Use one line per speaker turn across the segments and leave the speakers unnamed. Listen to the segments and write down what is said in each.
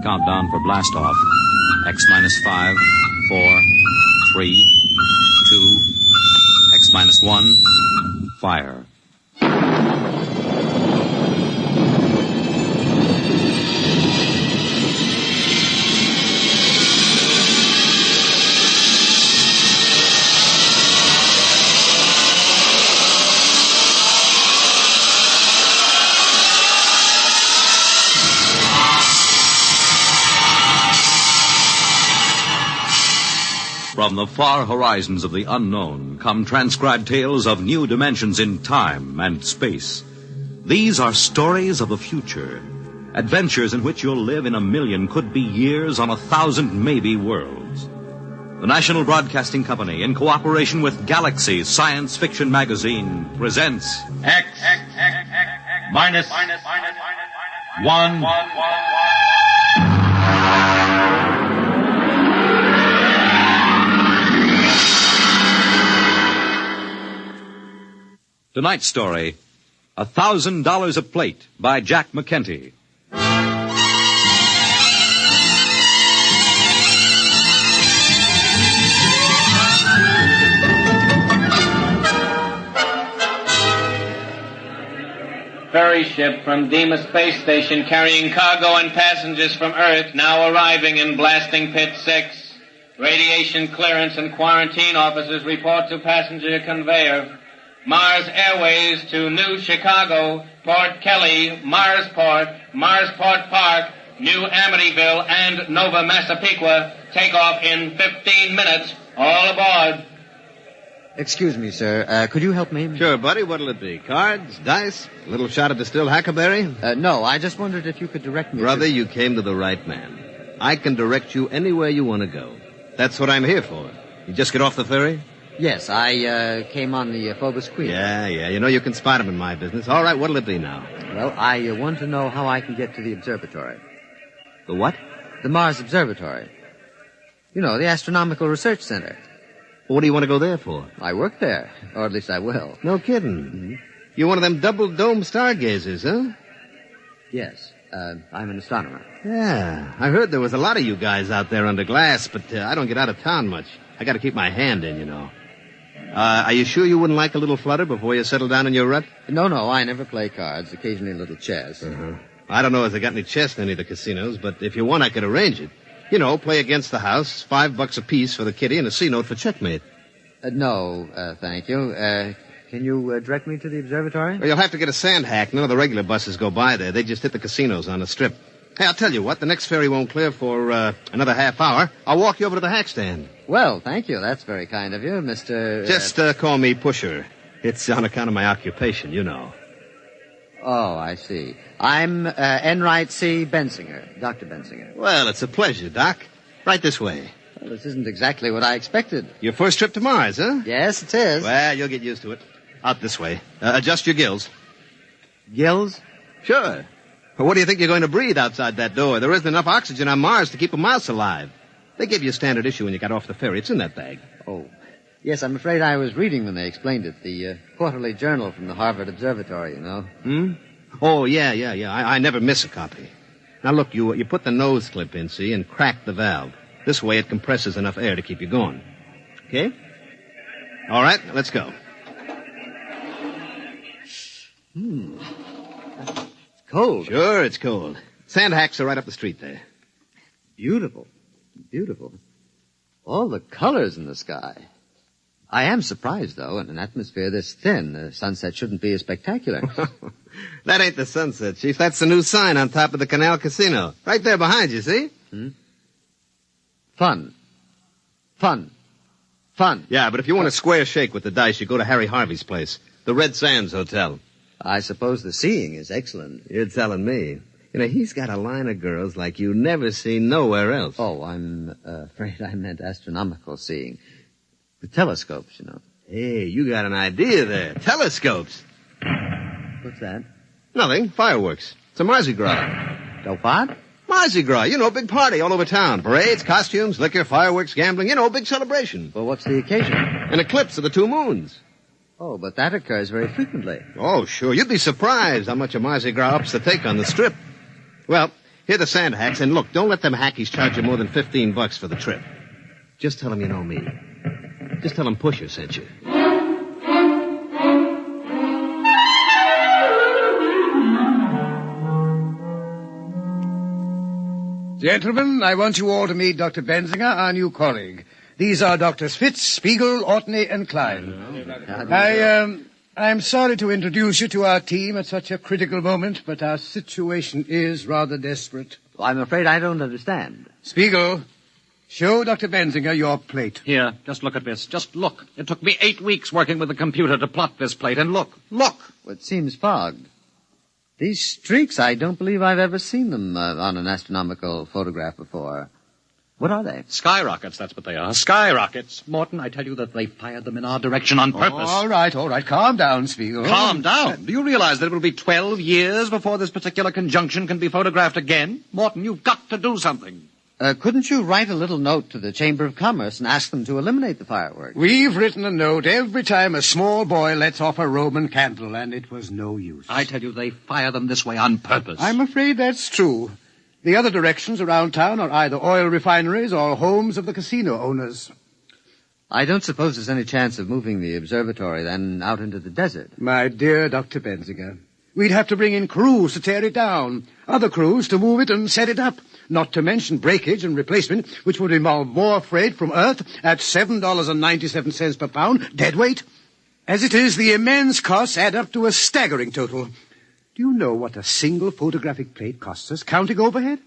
Countdown for blast off. X minus 5, 4, 3, 2, X minus 1, fire. From the far horizons of the unknown come transcribed tales of new dimensions in time and space. These are stories of the future, adventures in which you'll live in a million could-be years on 1,000 maybe worlds. The National Broadcasting Company, in cooperation with Galaxy Science Fiction Magazine, presents
X minus 1.
Tonight's story, $1,000 a Plate by Jack McKenty.
Ferry ship from Deimos Space Station carrying cargo and passengers from Earth now arriving in Blasting Pit 6. Radiation clearance and quarantine officers report to passenger conveyor. Mars Airways to New Chicago, Port Kelly, Marsport Park, New Amityville, and Nova Massapequa. Take off in 15 minutes. All aboard.
Excuse me, sir. Could you help me?
Sure, buddy. What'll it be? Cards? Dice? A little shot of distilled huckleberry?
No, I just wondered if you could direct me
Brother, you came to the right man. I can direct you anywhere you want to go. That's what I'm here for. You just get off the ferry?
Yes, I came on the Phobos Queen.
Yeah. You know you can spot him in my business. All right, what'll it be now?
Well, I want to know how I can get to the observatory.
The what?
The Mars Observatory. You know, the Astronomical Research Center.
What do you want to go there for?
I work there, or at least I will.
No kidding. Mm-hmm. You're one of them double-dome stargazers, huh?
Yes, I'm an astronomer.
Yeah, I heard there was a lot of you guys out there under glass, but I don't get out of town much. I got to keep my hand in, you know. Are you sure you wouldn't like a little flutter before you settle down in your rut?
No, I never play cards. Occasionally a little chess.
Uh-huh. I don't know if they got any chess in any of the casinos, but if you want, I could arrange it. You know, play against the house, $5 apiece for the kitty, and a C-note for checkmate.
No, thank you. Can you direct me to the observatory?
Well, you'll have to get a sand hack. None of the regular buses go by there. They just hit the casinos on the strip. Hey, I'll tell you what. The next ferry won't clear for another half hour. I'll walk you over to the hack stand.
Well, thank you. That's very kind of you, Mr.
Just call me Pusher. It's on account of my occupation, you know.
Oh, I see. I'm Enright C. Bensinger, Dr. Bensinger.
Well, it's a pleasure, Doc. Right this way.
Well, this isn't exactly what I expected.
Your first trip to Mars, huh?
Yes, it is.
Well, you'll get used to it. Out this way. Adjust your gills.
Gills?
Sure. Well, what do you think you're going to breathe outside that door? There isn't enough oxygen on Mars to keep a mouse alive. They gave you a standard issue when you got off the ferry. It's in that bag.
Oh. Yes, I'm afraid I was reading when they explained it. The quarterly journal from the Harvard Observatory, you know.
Hmm? Oh, yeah. I never miss a copy. Now, look, you put the nose clip in, see, and crack the valve. This way it compresses enough air to keep you going. Okay? All right, let's go.
It's cold.
Sure, it's cold. Sand hacks are right up the street there.
Beautiful. All the colors in the sky. I am surprised, though, in an atmosphere this thin, the sunset shouldn't be as spectacular.
That ain't the sunset, Chief. That's the new sign on top of the Canal Casino. Right there behind you, see?
Fun.
Yeah, but if you want a square shake with the dice, you go to Harry Harvey's place, the Red Sands Hotel.
I suppose the seeing is excellent.
You're telling me. You know, he's got a line of girls like you never see nowhere else.
Oh, I'm afraid I meant astronomical seeing. The telescopes, you know.
Hey, you got an idea there. Telescopes.
What's that?
Nothing. Fireworks. It's a Mardi Gras.
The what?
Mardi Gras. You know, big party all over town. Parades, costumes, liquor, fireworks, gambling. You know, big celebration.
Well, what's the occasion?
An eclipse of the 2 moons.
Oh, but that occurs very frequently.
Oh, sure. You'd be surprised how much a Mardi Gras ups the take on the strip. Well, Here the sand hacks, and look, don't let them hackies charge you more than $15 for the trip. Just tell them you know me. Just tell them Pusher sent you.
Gentlemen, I want you all to meet Dr. Benzinger, our new colleague. These are Doctors Fitz, Spiegel, Ortney, and Klein. I'm sorry to introduce you to our team at such a critical moment, but our situation is rather desperate.
I'm afraid I don't understand.
Spiegel, show Dr. Benzinger your plate.
Here, just look at this. Just look. It took me 8 weeks working with the computer to plot this plate, and look. Look!
It seems fogged. These streaks, I don't believe I've ever seen them on an astronomical photograph before. What are they?
Skyrockets, that's what they are. Skyrockets. Morton, I tell you that they fired them in our direction on purpose.
All right. Calm down, Spiegel.
Calm down. Do you realize that it will be 12 years before this particular conjunction can be photographed again? Morton, you've got to do something.
Couldn't you write a little note to the Chamber of Commerce and ask them to eliminate the fireworks?
We've written a note every time a small boy lets off a Roman candle, and it was no use.
I tell you, they fire them this way on purpose.
I'm afraid that's true. The other directions around town are either oil refineries or homes of the casino owners.
I don't suppose there's any chance of moving the observatory, then, out into the desert.
My dear Dr. Benzinger, we'd have to bring in crews to tear it down, other crews to move it and set it up, not to mention breakage and replacement, which would involve more freight from Earth at $7.97 per pound, dead weight. As it is, the immense costs add up to a staggering total. Do you know what a single photographic plate costs us, counting overhead?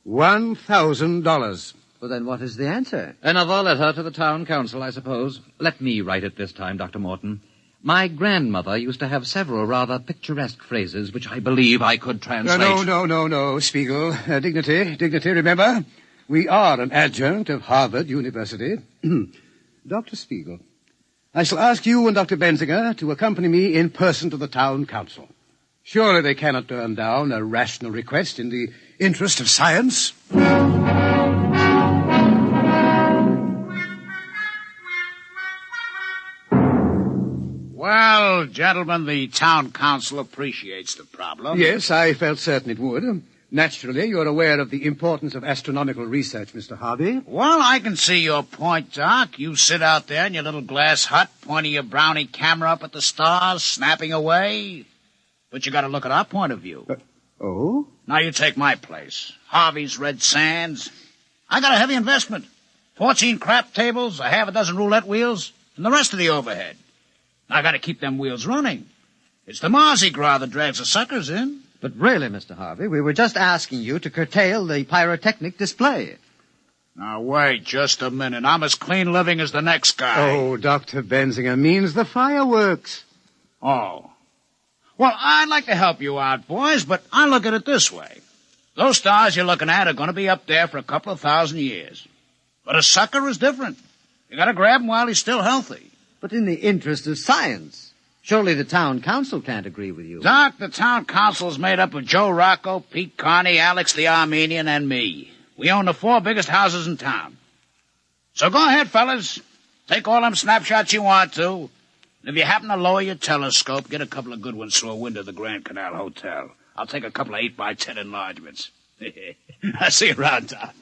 $1,000.
Well, then what is the answer?
Another letter to the town council, I suppose. Let me write it this time, Dr. Morton. My grandmother used to have several rather picturesque phrases which I believe I could translate.
No, Spiegel. Dignity, remember? We are an adjunct of Harvard University. Dr. Spiegel, I shall ask you and Dr. Benzinger to accompany me in person to the town council. Surely they cannot turn down a rational request in the interest of science.
Well, gentlemen, the town council appreciates the problem.
Yes, I felt certain it would. Naturally, you're aware of the importance of astronomical research, Mr. Harvey.
Well, I can see your point, Doc. You sit out there in your little glass hut, pointing your brownie camera up at the stars, snapping away. But you got to look at our point of view.
Oh?
Now you take my place. Harvey's Red Sands. I got a heavy investment. 14 crap tables, a half a dozen roulette wheels, and the rest of the overhead. I got to keep them wheels running. It's the Mardi Gras that drags the suckers in.
But really, Mr. Harvey, we were just asking you to curtail the pyrotechnic display.
Now, wait just a minute. I'm as clean living as the next guy.
Oh, Dr. Benzinger means the fireworks.
Oh. Well, I'd like to help you out, boys, but I look at it this way. Those stars you're looking at are going to be up there for a couple of 1,000 years. But a sucker is different. You got to grab him while he's still healthy.
But in the interest of science, surely the town council can't agree with you.
Doc, the town council is made up of Joe Rocco, Pete Carney, Alex the Armenian, and me. We own the 4 biggest houses in town. So go ahead, fellas. Take all them snapshots you want to. And if you happen to lower your telescope, get a couple of good ones through a window of the Grand Canal Hotel. I'll take a couple of 8x10 enlargements. I'll see you around, Doc.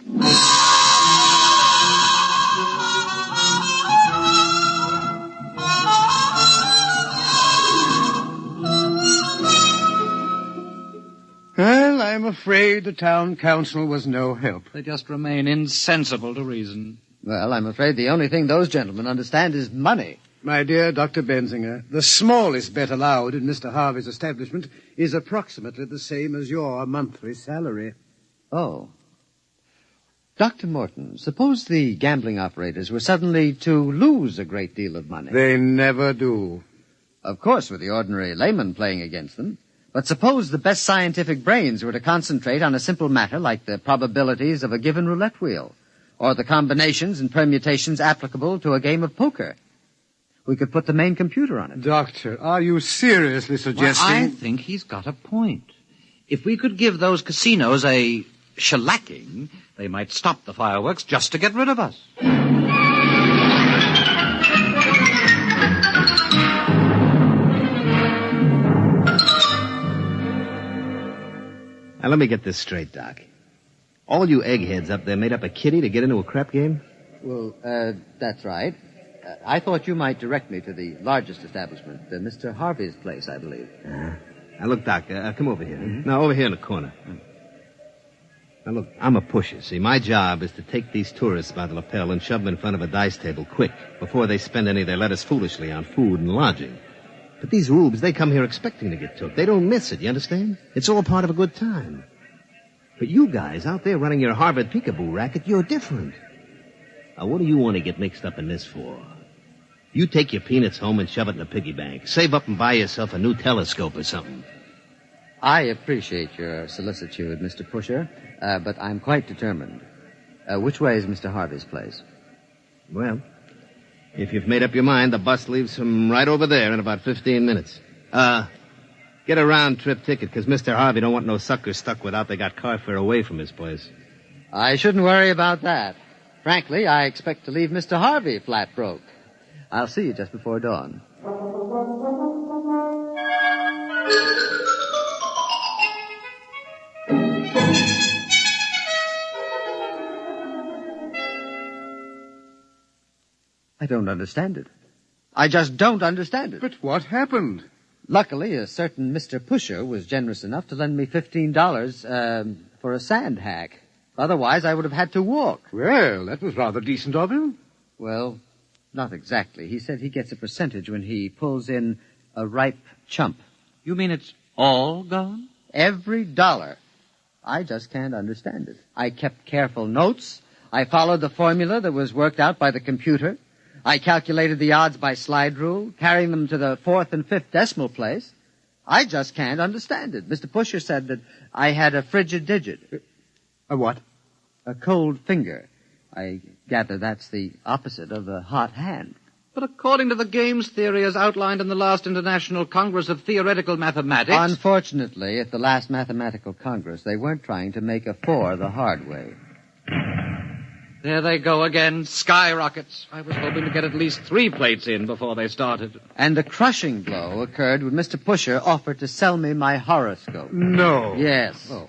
Well, I'm afraid the town council was no help.
They just remain insensible to reason.
Well, I'm afraid the only thing those gentlemen understand is money.
My dear Dr. Benzinger, the smallest bet allowed in Mr. Harvey's establishment is approximately the same as your monthly salary.
Oh. Dr. Morton, suppose the gambling operators were suddenly to lose a great deal of money.
They never do.
Of course, with the ordinary layman playing against them. But suppose the best scientific brains were to concentrate on a simple matter like the probabilities of a given roulette wheel, or the combinations and permutations applicable to a game of poker. We could put the main computer on it.
Doctor, are you seriously suggesting...
Well, I think he's got a point. If we could give those casinos a shellacking, they might stop the fireworks just to get rid of us.
Now, let me get this straight, Doc. All you eggheads up there made up a kitty to get into a crap game?
Well, that's right. I thought you might direct me to the largest establishment, Mr. Harvey's place, I believe.
Now, look, Doc, come over here. Mm-hmm. No, over here in the corner. Now, look, I'm a pusher. See, my job is to take these tourists by the lapel and shove them in front of a dice table quick before they spend any of their letters foolishly on food and lodging. But these rubes, they come here expecting to get took. They don't miss it, you understand? It's all part of a good time. But you guys out there running your Harvard peekaboo racket, you're different. Now, what do you want to get mixed up in this for? You take your peanuts home and shove it in the piggy bank. Save up and buy yourself a new telescope or something.
I appreciate your solicitude, Mr. Pusher, but I'm quite determined. Which way is Mr. Harvey's place?
Well, if you've made up your mind, the bus leaves from right over there in about 15 minutes. Get a round-trip ticket, because Mr. Harvey don't want no suckers stuck without they got car fare away from his place.
I shouldn't worry about that. Frankly, I expect to leave Mr. Harvey flat broke. I'll see you just before dawn. I don't understand it. I just don't understand it.
But what happened?
Luckily, a certain Mr. Pusher was generous enough to lend me $15 for a sand hack. Otherwise, I would have had to walk.
Well, that was rather decent of him.
Well, not exactly. He said he gets a percentage when he pulls in a ripe chump.
You mean it's all gone?
Every dollar. I just can't understand it. I kept careful notes. I followed the formula that was worked out by the computer. I calculated the odds by slide rule, carrying them to the 4th and 5th decimal place. I just can't understand it. Mr. Pusher said that I had a frigid digit.
A what?
A cold finger. I gather that's the opposite of a hot hand.
But according to the games theory as outlined in the last International Congress of Theoretical Mathematics...
Unfortunately, at the last Mathematical Congress, they weren't trying to make a 4 the hard way.
There they go again, skyrockets. I was hoping to get at least 3 plates in before they started.
And the crushing blow occurred when Mr. Pusher offered to sell me my horoscope.
No.
Yes. Oh.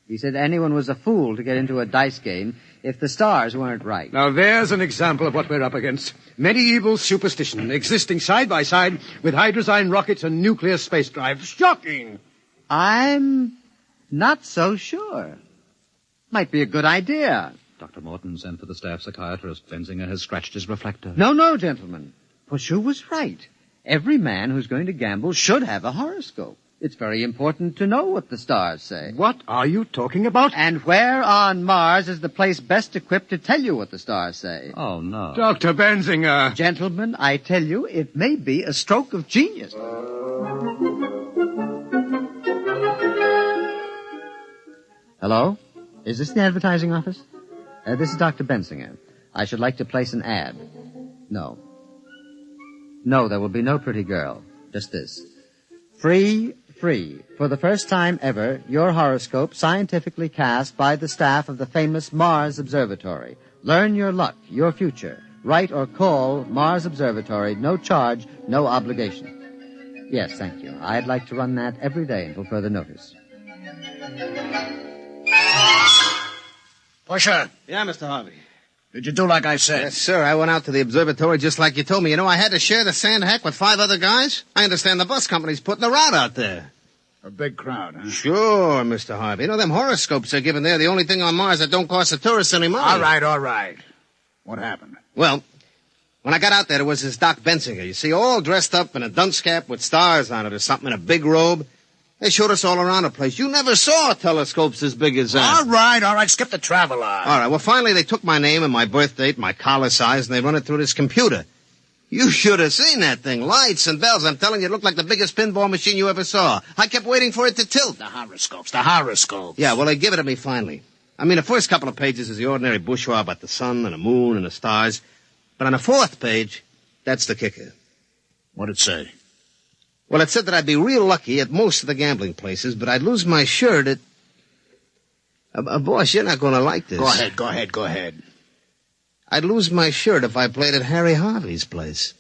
He said anyone was a fool to get into a dice game if the stars weren't right.
Now, there's an example of what we're up against. Medieval superstition existing side by side with hydrozyne rockets and nuclear space drive. Shocking!
I'm not so sure. Might be a good idea.
Dr. Morton sent for the staff psychiatrist. Benzinger has scratched his reflector.
No, gentlemen. Pusher was right. Every man who's going to gamble should have a horoscope. It's very important to know what the stars say.
What are you talking about?
And where on Mars is the place best equipped to tell you what the stars say?
Oh, no.
Dr. Benzinger.
Gentlemen, I tell you, it may be a stroke of genius. Hello? Is this the advertising office? This is Dr. Benzinger. I should like to place an ad. No, there will be no pretty girl. Just this. Free. For the first time ever, your horoscope scientifically cast by the staff of the famous Mars Observatory. Learn your luck, your future. Write or call Mars Observatory. No charge, no obligation. Yes, thank you. I'd like to run that every day until further notice.
Pusher,
Yeah, Mr. Harvey.
did you do like I said?
Yes, sir. I went out to the observatory just like you told me. You know, I had to share the sand hack with 5 other guys. I understand the bus company's putting a route out there.
A big crowd, huh?
Sure, Mr. Harvey. You know, them horoscopes they're giving there, the only thing on Mars that don't cost the tourists any money.
All right. What happened?
Well, when I got out there, there was this Doc Benzinger, you see, all dressed up in a dunce cap with stars on it or something, in a big robe. They showed us all around the place. You never saw telescopes as big as that.
All right. Skip the travel line.
All right, well, finally they took my name and my birth date, my collar size, and they run it through this computer. You should have seen that thing. Lights and bells. I'm telling you, it looked like the biggest pinball machine you ever saw. I kept waiting for it to tilt.
The horoscopes.
Yeah, well, they give it to me finally. I mean, the first couple of pages is the ordinary bourgeois about the sun and the moon and the stars. But on the 4th page, that's the kicker.
What'd it say?
Well, it said that I'd be real lucky at most of the gambling places, but I'd lose my shirt at... boss, you're not going to like this.
Go ahead.
I'd lose my shirt if I played at Harry Harvey's place.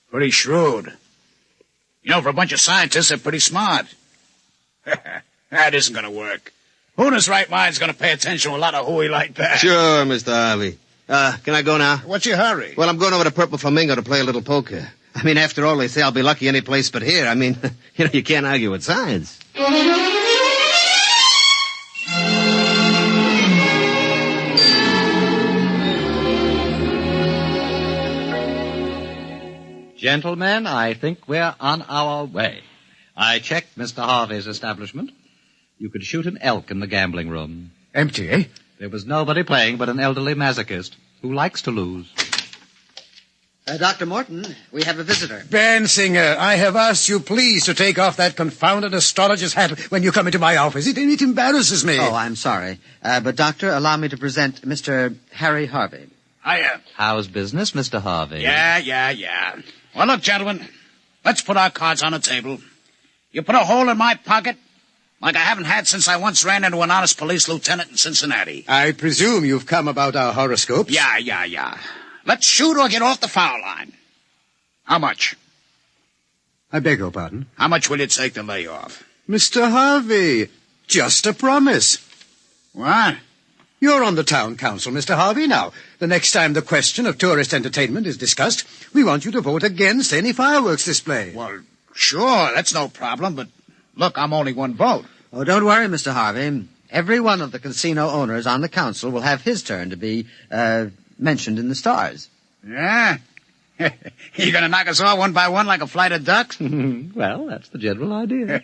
Pretty shrewd. You know, for a bunch of scientists, they're pretty smart. That isn't going to work. Who in his right mind is going to pay attention to a lot of hooey like that?
Sure, Mr. Harvey. Can I go now?
What's your hurry?
Well, I'm going over to Purple Flamingo to play a little poker. I mean, after all, they say I'll be lucky any place but here. I mean, you can't argue with science.
Gentlemen, I think we're on our way. I checked Mr. Harvey's establishment. You could shoot an elk in the gambling room.
Empty, eh?
There was nobody playing but an elderly masochist who likes to lose.
Dr. Morton, we have a visitor.
Bansinger, I have asked you please to take off that confounded astrologer's hat when you come into my office. It embarrasses me.
Oh, I'm sorry. But, Doctor, allow me to present Mr. Harry Harvey.
Hiya.
How's business, Mr. Harvey?
Yeah. Well, look, gentlemen, let's put our cards on the table. You put a hole in my pocket like I haven't had since I once ran into an honest police lieutenant in Cincinnati.
I presume you've come about our horoscopes?
Yeah. Let's shoot or get off the foul line. How much?
I beg your pardon?
How much will it take to lay off?
Mr. Harvey, just a promise.
What?
You're on the town council, Mr. Harvey. Now, the next time the question of tourist entertainment is discussed, we want you to vote against any fireworks display.
Well, sure, that's no problem, but look, I'm only one vote.
Oh, don't worry, Mr. Harvey. Every one of the casino owners on the council will have his turn to be, mentioned in the stars.
Yeah? You gonna knock us all one by one like a flight of ducks?
Well, that's the general idea.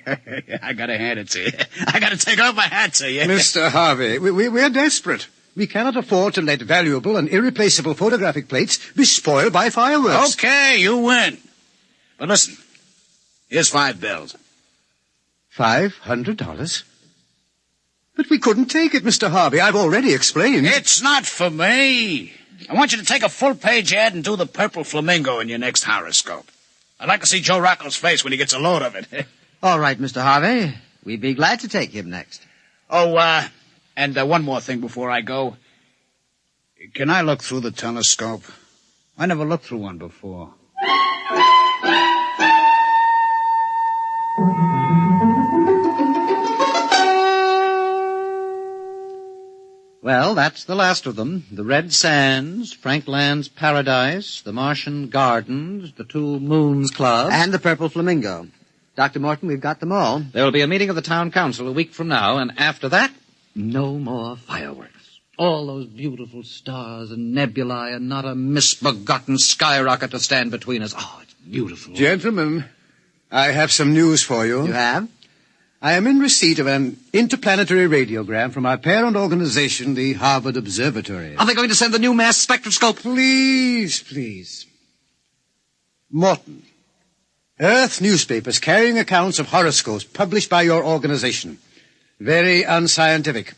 I gotta hand it to you. I gotta take off my hat to you.
Mr. Harvey, we're desperate. We cannot afford to let valuable and irreplaceable photographic plates be spoiled by fireworks.
Okay, you win. But listen, here's $5.
$500? But we couldn't take it, Mr. Harvey. I've already explained.
It's not for me. I want you to take a full-page ad and do the Purple Flamingo in your next horoscope. I'd like to see Joe Rocco's face when he gets a load of it.
All right, Mr. Harvey. We'd be glad to take him next.
Oh, and one more thing before I go. Can I look through the telescope? I never looked through one before.
Well, that's the last of them. The Red Sands, Frank Land's Paradise, the Martian Gardens, the Two Moons Club.
And the Purple Flamingo. Dr. Morton, we've got them all.
There will be a meeting of the town council a week from now, and after that, no more fireworks. All those beautiful stars and nebulae and not a misbegotten skyrocket to stand between us. Oh, it's beautiful.
Gentlemen, I have some news for you.
You have?
I am in receipt of an interplanetary radiogram from our parent organization, the Harvard Observatory.
Are they going to send the new mass spectroscope?
Please. Morton, Earth newspapers carrying accounts of horoscopes published by your organization. Very unscientific.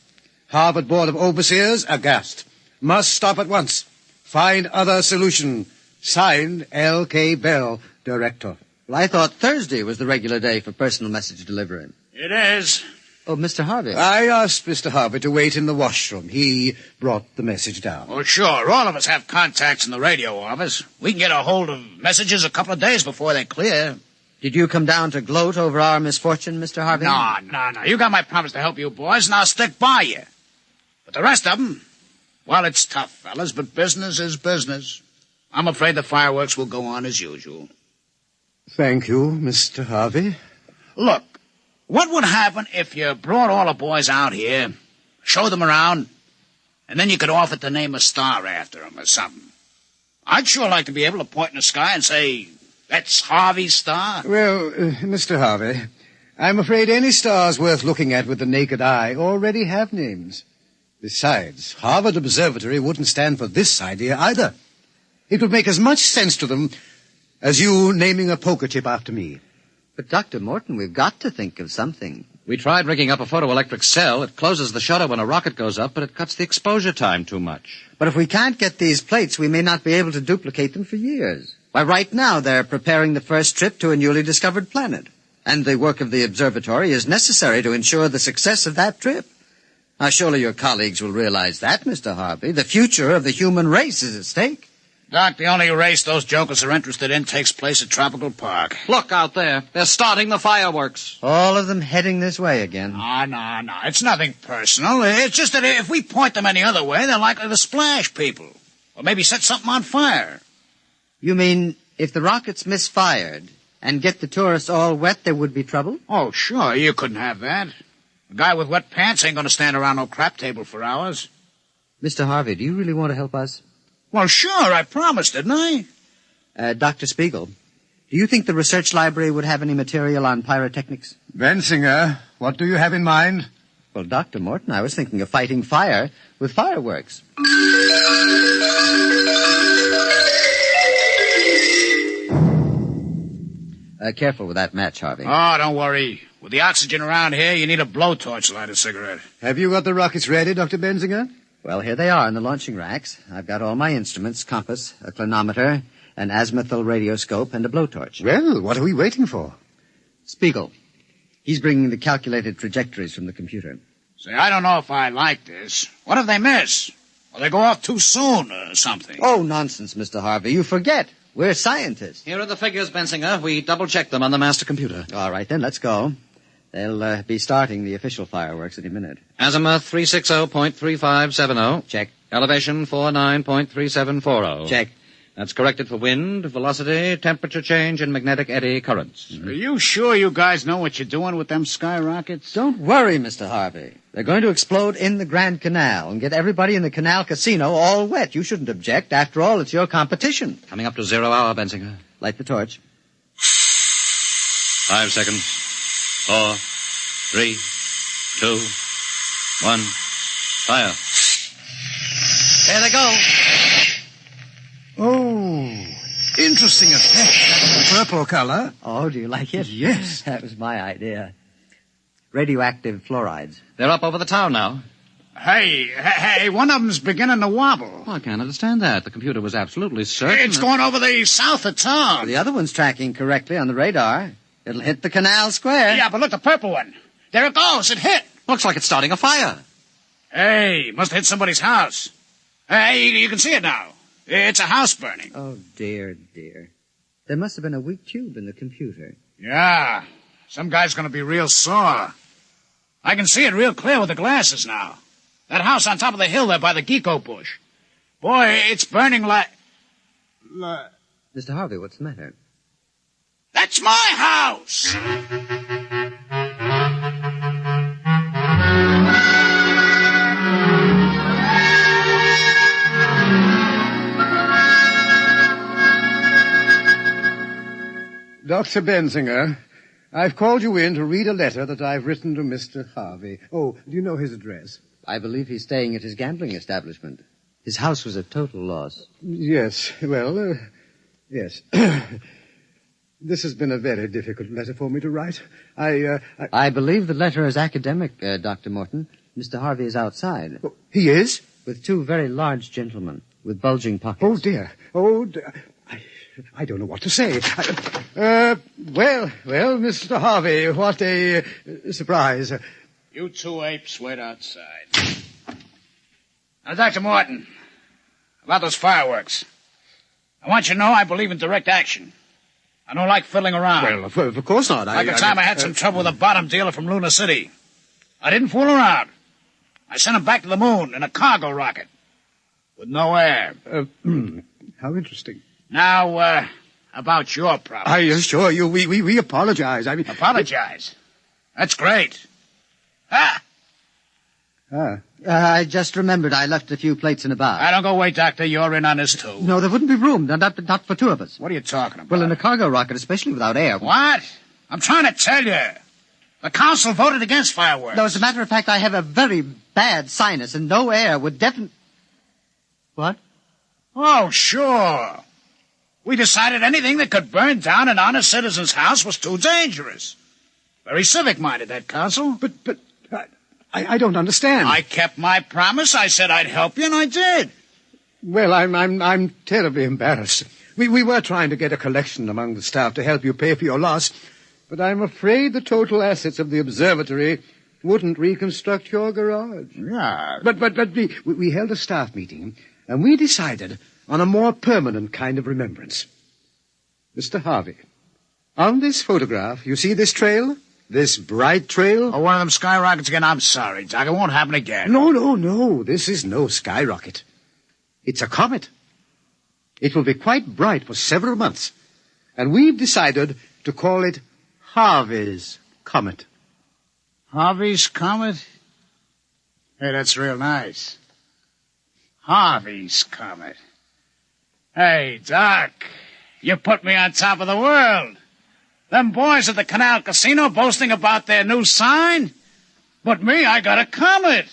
Harvard Board of Overseers aghast. Must stop at once. Find other solution. Signed, L.K. Bell, Director.
Well, I thought Thursday was the regular day for personal message delivery.
It is.
Oh, Mr. Harvey.
I asked Mr. Harvey to wait in the washroom. He brought the message down.
Well, sure. All of us have contacts in the radio office. We can get a hold of messages a couple of days before they're clear.
Did you come down to gloat over our misfortune, Mr. Harvey?
No. You got my promise to help you boys, and I'll stick by you. But the rest of them, well, it's tough, fellas, but business is business. I'm afraid the fireworks will go on as usual.
Thank you, Mr. Harvey.
Look, what would happen if you brought all the boys out here, showed them around, and then you could offer to name a star after them or something? I'd sure like to be able to point in the sky and say, that's Harvey's star.
Well, Mr. Harvey, I'm afraid any stars worth looking at with the naked eye already have names. Besides, Harvard Observatory wouldn't stand for this idea either. It would make as much sense to them as you naming a poker chip after me.
But, Dr. Morton, we've got to think of something.
We tried rigging up a photoelectric cell. It closes the shutter when a rocket goes up, but it cuts the exposure time too much.
But if we can't get these plates, we may not be able to duplicate them for years. Why, right now they're preparing the first trip to a newly discovered planet. And the work of the observatory is necessary to ensure the success of that trip. Now, surely your colleagues will realize that, Mr. Harvey. The future of the human race is at stake.
Doc, the only race those jokers are interested in takes place at Tropical Park.
Look out there. They're starting the fireworks.
All of them heading this way again.
No. It's nothing personal. It's just that if we point them any other way, they're likely to splash people. Or maybe set something on fire.
You mean if the rockets misfired and get the tourists all wet, there would be trouble?
Oh, sure. You couldn't have that. A guy with wet pants ain't going to stand around no crap table for hours.
Mr. Harvey, do you really want to help us?
Well, sure. I promised, didn't I?
Dr. Spiegel, do you think the research library would have any material on pyrotechnics?
Bensinger, what do you have in mind?
Well, Dr. Morton, I was thinking of fighting fire with fireworks. Careful with that match, Harvey.
Oh, don't worry. With the oxygen around here, you need a blowtorch to light a cigarette.
Have you got the rockets ready, Dr. Bensinger?
Well, here they are in the launching racks. I've got all my instruments, compass, a clinometer, an azimuthal radioscope, and a blowtorch.
Well, what are we waiting for?
Spiegel. He's bringing the calculated trajectories from the computer.
Say, I don't know if I like this. What if they miss? Or they go off too soon or something?
Oh, nonsense, Mr. Harvey. You forget. We're scientists.
Here are the figures, Bensinger. We double-checked them on the master computer.
All right, then, let's go. They'll be starting the official fireworks any minute.
Azimuth 360.3570.
Check.
Elevation 49.3740.
Check.
That's corrected for wind, velocity, temperature change, and magnetic eddy currents.
Are you sure you guys know what you're doing with them skyrockets?
Don't worry, Mr. Harvey. They're going to explode in the Grand Canal and get everybody in the Canal Casino all wet. You shouldn't object. After all, it's your competition.
Coming up to 0 hour, Bensinger.
Light the torch.
5 seconds. 4, 3, 2, 1. Fire.
There they go.
Oh, interesting effect. The purple color.
Oh, do you like it?
Yes.
That was my idea. Radioactive fluorides.
They're up over the town now.
Hey, one of them's beginning to wobble.
Oh, I can't understand that. The computer was absolutely certain.
It's going over the south of town.
The other one's tracking correctly on the radar. It'll hit the Canal Square.
Yeah, but look, the purple one. There it goes. It hit.
Looks like it's starting a fire.
Hey, must have hit somebody's house. Hey, you can see it now. It's a house burning.
Oh, dear. There must have been a weak tube in the computer.
Yeah. Some guy's going to be real sore. I can see it real clear with the glasses now. That house on top of the hill there by the Geeko bush. Boy, it's burning like...
Mr. Harvey, what's the matter?
That's my house!
Dr. Bensinger, I've called you in to read a letter that I've written to Mr. Harvey. Oh, do you know his address?
I believe he's staying at his gambling establishment. His house was a total loss.
Yes, well, yes. This has been a very difficult letter for me to write.
I believe the letter is academic, Dr. Morton. Mr. Harvey is outside.
Oh, he is?
With 2 very large gentlemen with bulging pockets.
Oh, dear. I don't know what to say. Well, Mr. Harvey, what a surprise.
You 2 apes wait outside. Now, Dr. Morton, about those fireworks. I want you to know I believe in direct action. I don't like fiddling around.
Well, of course not.
Like the time I had some trouble with a bottom dealer from Luna City. I didn't fool around. I sent him back to the moon in a cargo rocket. With no air.
How interesting.
Now, about your problem.
I assure you, we apologize.
Apologize? That's great.
I just remembered I left a few plates in the bar.
I don't go away, Doctor. You're in on this, too.
No, there wouldn't be room. Not for 2 of us.
What are you talking about?
Well, in a cargo rocket, especially without air.
What? I'm trying to tell you. The council voted against fireworks.
No, as a matter of fact, I have a very bad sinus, and no air would definitely... What?
Oh, sure. We decided anything that could burn down an honest citizen's house was too dangerous. Very civic-minded, that council.
But I don't understand.
I kept my promise. I said I'd help you, and I did.
Well, I'm terribly embarrassed. We were trying to get a collection among the staff to help you pay for your loss, but I'm afraid the total assets of the observatory wouldn't reconstruct your garage.
Yeah.
But we held a staff meeting, and we decided on a more permanent kind of remembrance. Mr. Harvey, on this photograph, you see this trail? This bright trail?
Oh, one of them skyrockets again? I'm sorry, Doc. It won't happen again.
No. This is no skyrocket. It's a comet. It will be quite bright for several months. And we've decided to call it Harvey's Comet.
Harvey's Comet? Hey, that's real nice. Harvey's Comet. Hey, Doc, you put me on top of the world. Them boys at the Canal Casino boasting about their new sign. But me, I got a comet.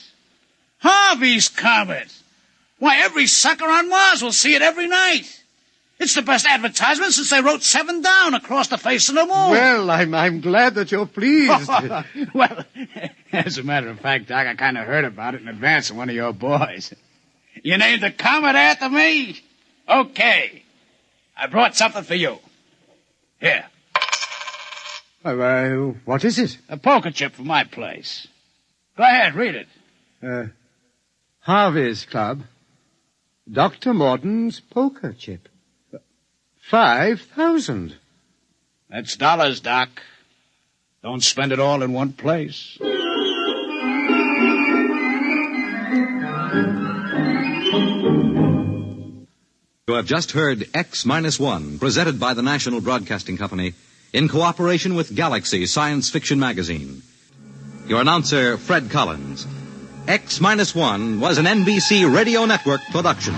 Harvey's Comet. Why, every sucker on Mars will see it every night. It's the best advertisement since they wrote 7 down across the face of the moon.
Well, I'm glad that you're pleased.
Well, as a matter of fact, Doc, I kind of heard about it in advance of one of your boys. You named the comet after me? Okay. I brought something for you. Here.
What is it?
A poker chip from my place. Go ahead, read it.
Harvey's Club. Dr. Morton's poker chip. 5,000.
That's dollars, Doc. Don't spend it all in one place.
You have just heard X-1, presented by the National Broadcasting Company in cooperation with Galaxy Science Fiction Magazine. Your announcer, Fred Collins. X-1 was an NBC Radio Network production.